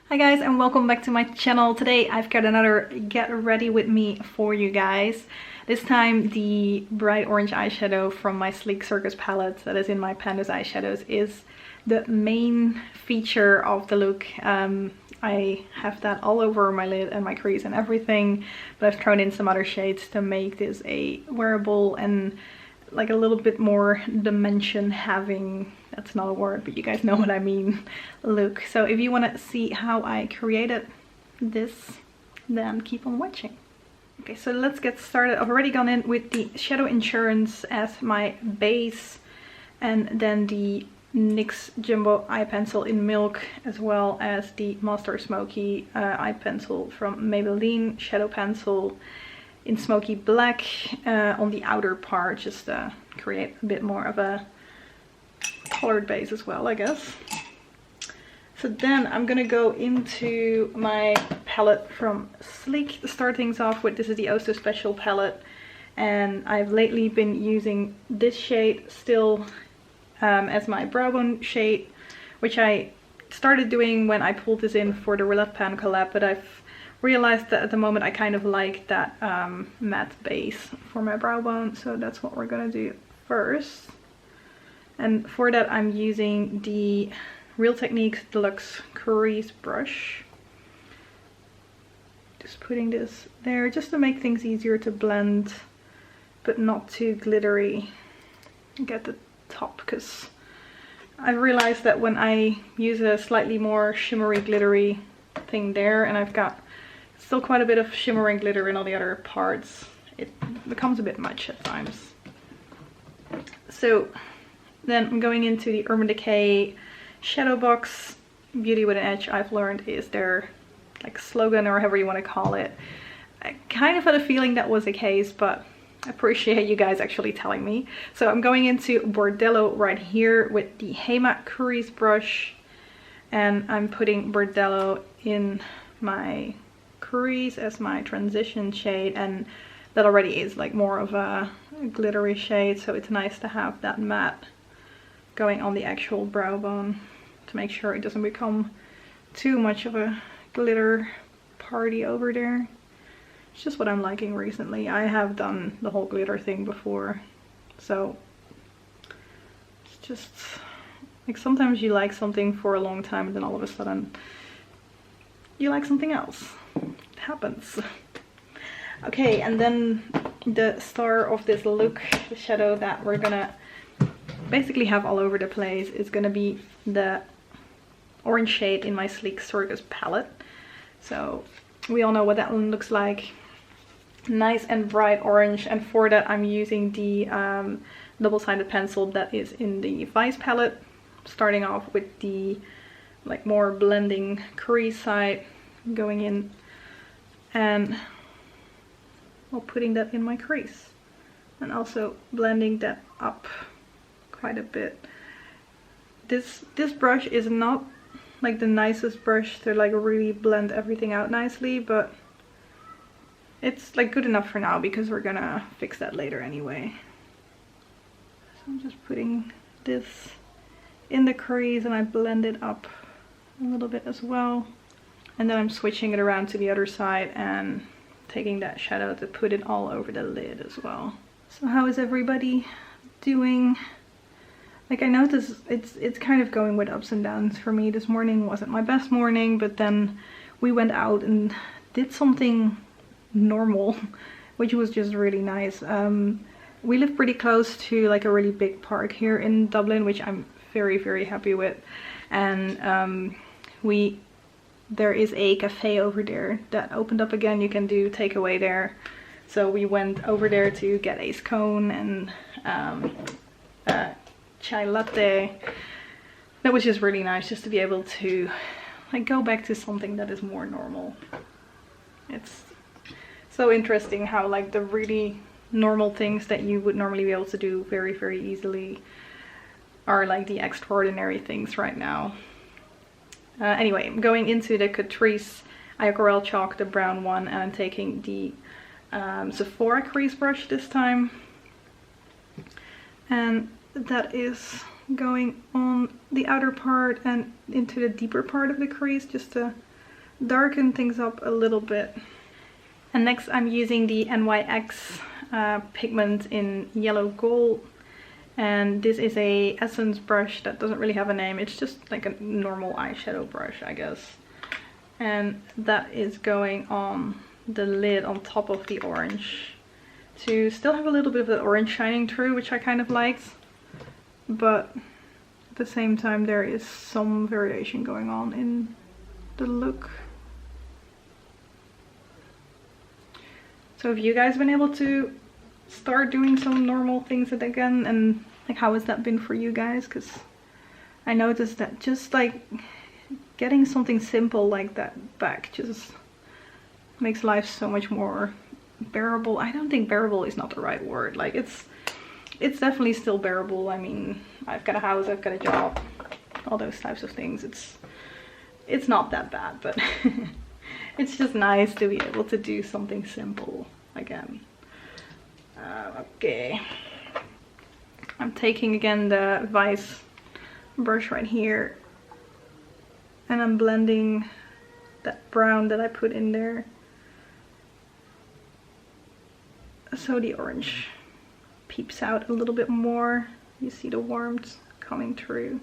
Hi guys, and welcome back to my channel. Today I've got another get ready with me for you guys. This time the bright orange eyeshadow from my sleek Circus palette that is in my Pandas eyeshadows is the main feature of the look. I have that all over my lid and my crease and everything, but I've thrown in some other shades to make this a wearable and like a little bit more dimension having, that's not a word, but you guys know what I mean, look. So if you want to see how I created this, then keep on watching. Okay, so let's get started. I've already gone in with the Shadow Insurance as my base, and then the NYX Jumbo eye pencil in milk, as well as the Master Smoky eye pencil from Maybelline shadow pencil in Smoky Black on the outer part, just to create a bit more of a colored base as well, I guess. So then I'm gonna go into my palette from Sleek to start things off with. This is the Oh So Special palette, and I've lately been using this shade still as my brow bone shade, which I started doing when I pulled this in for the Roulette Pan collab, but I've realized that at the moment I kind of like that matte base for my brow bone, so that's what we're gonna do first. And for that I'm using the Real Techniques Deluxe Crease brush. Just putting this there just to make things easier to blend, but not too glittery. Get the top, because I've realized that when I use a slightly more shimmery glittery thing there, and I've got still quite a bit of shimmer and glitter in all the other parts, it becomes a bit much at times. So then I'm going into the Urban Decay Shadow Box. Beauty with an Edge, I've learned, is their like slogan, or however you want to call it. I kind of had a feeling that was the case, but I appreciate you guys actually telling me. So I'm going into Bordello right here with the Hema crease brush, and I'm putting Bordello in my crease as my transition shade, and that already is like more of a glittery shade, so it's nice to have that matte going on the actual brow bone to make sure it doesn't become too much of a glitter party over there. It's just what I'm liking recently. I have done the whole glitter thing before, so it's just like sometimes you like something for a long time and then all of a sudden you like something else. It happens. Okay, and then the star of this look, the shadow that we're gonna basically have all over the place, is gonna be the orange shade in my Sleek Circus palette. So we all know what that one looks like. Nice and bright orange, and for that I'm using the double-sided pencil that is in the Vice palette, starting off with the like more blending crease side, going in and putting that in my crease, and also blending that up quite a bit. This brush is not like the nicest brush to like really blend everything out nicely, but it's like good enough for now because we're gonna fix that later anyway. So I'm just putting this in the crease and I blend it up a little bit as well, and then I'm switching it around to the other side and taking that shadow to put it all over the lid as well. So how is everybody doing? Like, I noticed it's kind of going with ups and downs for me. This morning wasn't my best morning, but then we went out and did something normal, which was just really nice. We live pretty close to like a really big park here in Dublin, which I'm very happy with, and there is a cafe over there that opened up again. You can do takeaway there, so we went over there to get a scone and chai latte. That was just really nice, just to be able to like go back to something that is more normal. It's so interesting how like the really normal things that you would normally be able to do very easily are like the extraordinary things right now. Anyway, I'm going into the Catrice Aquarelle chalk, the brown one, and I'm taking the Sephora crease brush this time, and that is going on the outer part and into the deeper part of the crease, just to darken things up a little bit. And next I'm using the NYX pigment in yellow gold. And this is a essence brush that doesn't really have a name. It's just like a normal eyeshadow brush, I guess. And that is going on the lid on top of the orange to still have a little bit of the orange shining through, which I kind of liked. But at the same time there is some variation going on in the look. So have you guys been able to start doing some normal things again, and like how has that been for you guys? Because I noticed that just like getting something simple like that back just makes life so much more bearable. I don't think bearable is not the right word. Like it's definitely still bearable. I mean, I've got a house, I've got a job, all those types of things. It's not that bad, but it's just nice to be able to do something simple again. Okay, I'm taking again the Vice brush right here, and I'm blending that brown that I put in there, so the orange peeps out a little bit more. You see the warmth coming through.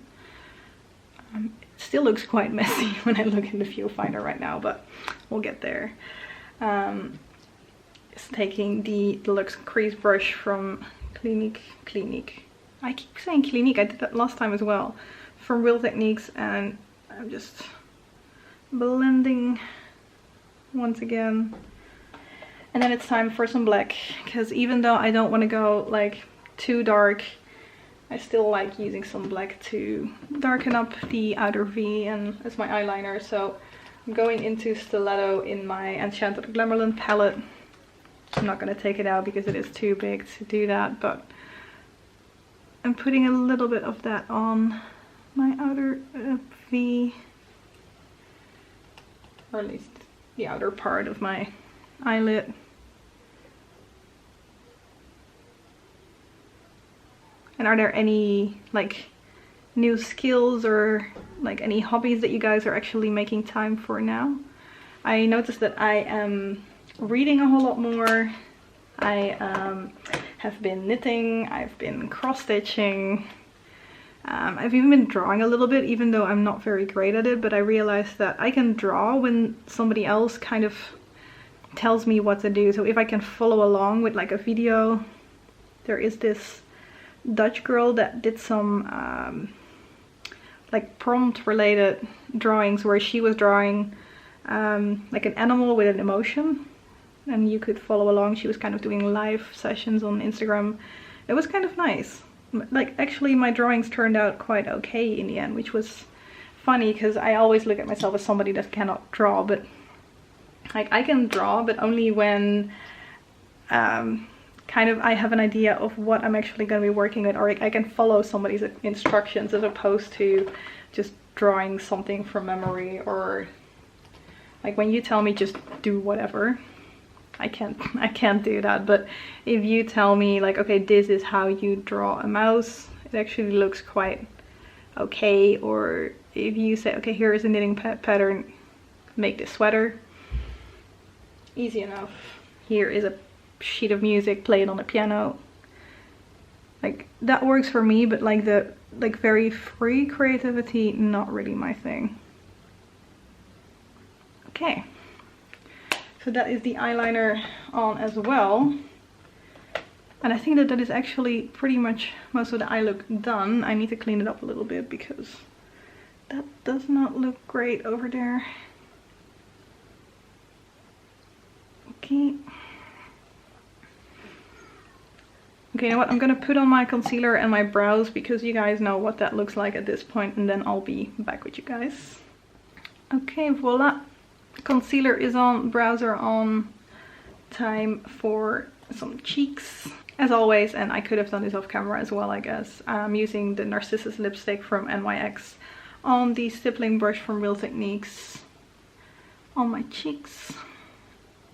It still looks quite messy when I look in the viewfinder right now, but we'll get there. It's taking the Deluxe Crease brush from Clinique. I keep saying Clinique, I did that last time as well. From Real Techniques, and I'm just blending once again. And then it's time for some black, because even though I don't want to go like too dark, I still like using some black to darken up the outer V and as my eyeliner. So I'm going into Stilleto in my Enchanted Glamourland palette. I'm not going to take it out because it is too big to do that, but I'm putting a little bit of that on my outer V, or at least the outer part of my eyelid. And are there any like new skills or like any hobbies that you guys are actually making time for now? I noticed that I am reading a whole lot more. I have been knitting, I've been cross-stitching, I've even been drawing a little bit, even though I'm not very great at it, but I realized that I can draw when somebody else kind of tells me what to do. So if I can follow along with like a video, there is this Dutch girl that did some like prompt related drawings where she was drawing like an animal with an emotion, and you could follow along. She was kind of doing live sessions on Instagram. It was kind of nice. Like actually my drawings turned out quite okay in the end, which was funny because I always look at myself as somebody that cannot draw, but like I can draw, but only when kind of I have an idea of what I'm actually going to be working with, or I can follow somebody's instructions as opposed to just drawing something from memory. Or like when you tell me just do whatever, I can't do that. But if you tell me like, okay, this is how you draw a mouse, it actually looks quite okay. Or if you say, okay, here is a knitting pattern, make this sweater, easy enough. Here is a sheet of music, play it on the piano. Like that works for me, but like the very free creativity, not really my thing. Okay, so that is the eyeliner on as well, and I think that that is actually pretty much most of the eye look done. I need to clean it up a little bit because that does not look great over there. Okay. Okay, you know what? I'm gonna put on my concealer and my brows because you guys know what that looks like at this point, and then I'll be back with you guys. Okay, voila. Concealer is on, brows are on. Time for some cheeks. As always, and I could have done this off camera as well, I guess, I'm using the Narcissus lipstick from NYX on the stippling brush from Real Techniques on my cheeks.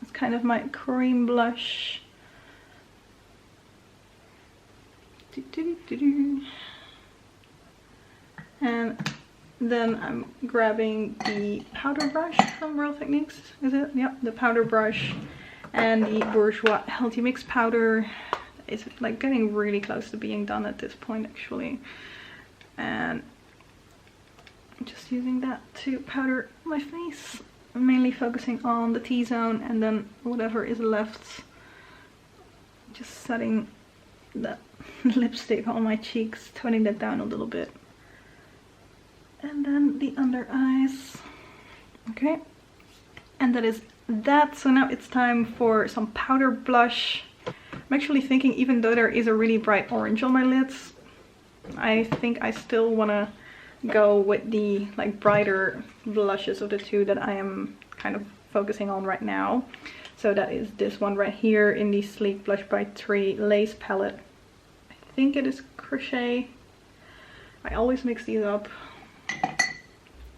It's kind of my cream blush. And Then I'm grabbing the powder brush from Real Techniques, is it? Yep, the powder brush and the Bourjois Healthy Mix powder. It's like getting really close to being done at this point actually. And I'm just using that to powder my face. I'm mainly focusing on the T-zone and then whatever is left. Just setting the lipstick on my cheeks, toning that down a little bit. And then the under eyes. Okay, and that is that. So now it's time for some powder blush. I'm actually thinking, even though there is a really bright orange on my lids, I think I still want to go with the like brighter blushes of the two that I am kind of focusing on right now. So that is this one right here in the Sleek Blush by Tree Lace palette. I think it is Crochet. I always mix these up.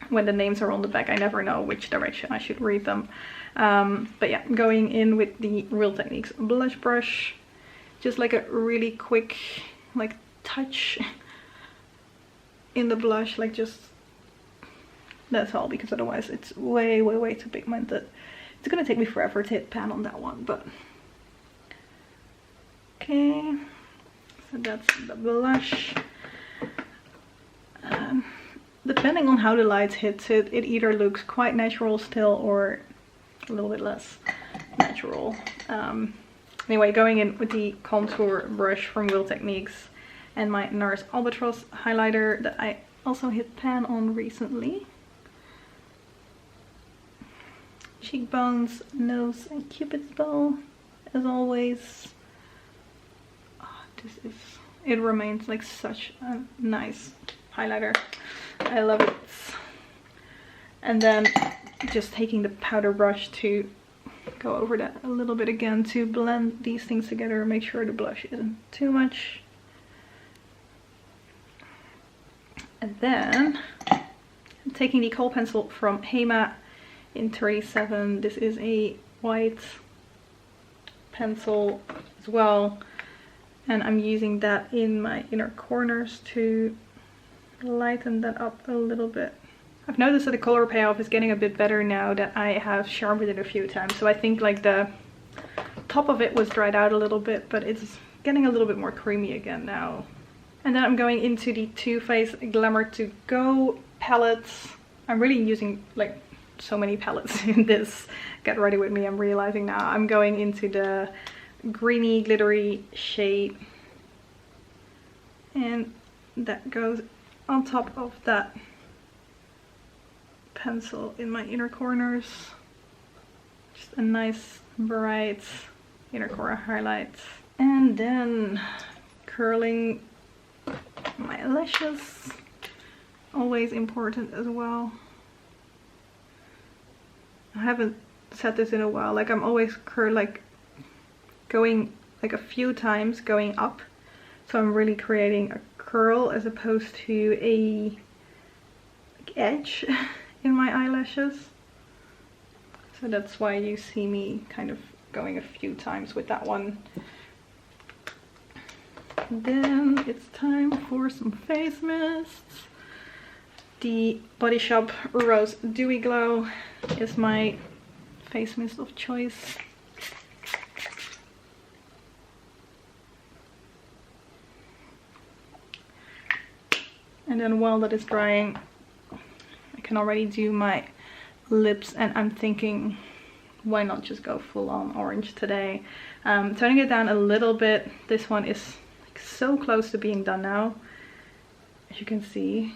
When the names are on the back, I never know which direction I should read them. But yeah, going in with the Real Techniques blush brush. Just like a really quick like touch in the blush, like just that's all, because otherwise it's way too pigmented. It's gonna take me forever to hit pan on that one, but okay. So that's the blush. Depending on how the light hits it, it either looks quite natural still or a little bit less natural. Anyway, going in with the contour brush from Real Techniques and my Nars Albatros highlighter that I also hit pan on recently. Cheekbones, nose, and Cupid's bow, as always. Oh, it remains like such a nice highlighter. I love it. And then just taking the powder brush to go over that a little bit again to blend these things together, make sure the blush isn't too much. And then I'm taking the Kohl pencil from Hema in 37. This is a white pencil as well, and I'm using that in my inner corners to lighten that up a little bit. I've noticed that the color payoff is getting a bit better now that I have sharpened it a few times. So I think like the top of it was dried out a little bit, but it's getting a little bit more creamy again now. And then I'm going into the Too Faced Glamour To Go palettes. I'm really using like so many palettes in this Get Ready With Me, I'm realizing now. I'm going into the greeny glittery shade, and that goes on top of that pencil in my inner corners. Just a nice bright inner corner highlight. And then curling my lashes, always important as well. I haven't said this in a while, like I'm always going like a few times going up, so I'm really creating a curl as opposed to a edge in my eyelashes. So that's why you see me kind of going a few times with that one. Then it's time for some face mists. The Body Shop Rose Dewy Glow is my face mist of choice. And then while that is drying, I can already do my lips, and I'm thinking, why not just go full on orange today? Toning it down a little bit. This one is like so close to being done now, as you can see,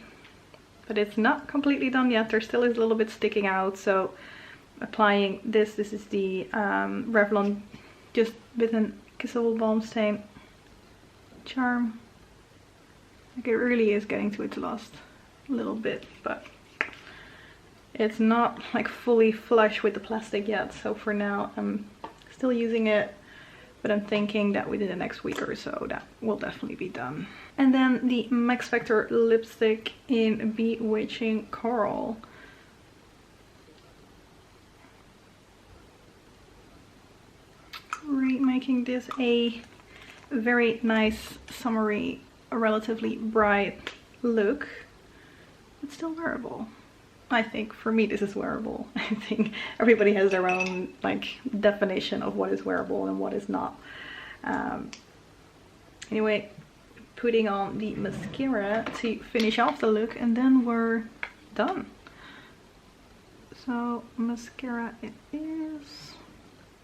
but it's not completely done yet. There still is a little bit sticking out, so applying this is the Revlon Just with a Kissable Balm Stain Charm. Like it really is getting to its last little bit, but it's not like fully flush with the plastic yet. So for now I'm still using it, but I'm thinking that within the next week or so that will definitely be done. And then the Max Factor lipstick in Bewitching Coral. Really making this a very nice summery, relatively bright look. it's still wearable. I think for me this is wearable. I think everybody has their own like definition of what is wearable and what is not. Anyway, putting on the mascara to finish off the look, and then we're done. So mascara it is.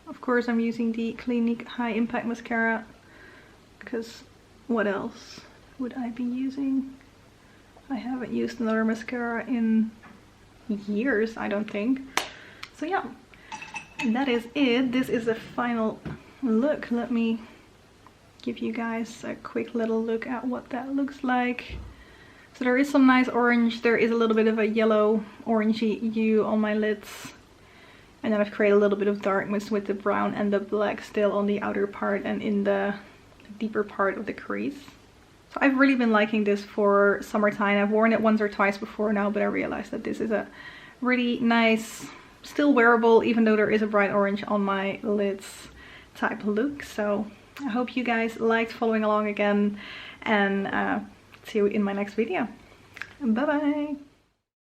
Of course I'm using the Clinique High Impact Mascara, because what else would I be using? I haven't used another mascara in years, I don't think. So yeah, that is it. This is the final look. Let me give you guys a quick little look at what that looks like. So there is some nice orange, there is a little bit of a yellow orangey hue on my lids, and then I've created a little bit of darkness with the brown and the black still on the outer part and in the deeper part of the crease. So I've really been liking this for summertime. I've worn it once or twice before now, but I realized that this is a really nice, still wearable, even though there is a bright orange on my lids type look. So I hope you guys liked following along again, and see you in my next video. Bye bye!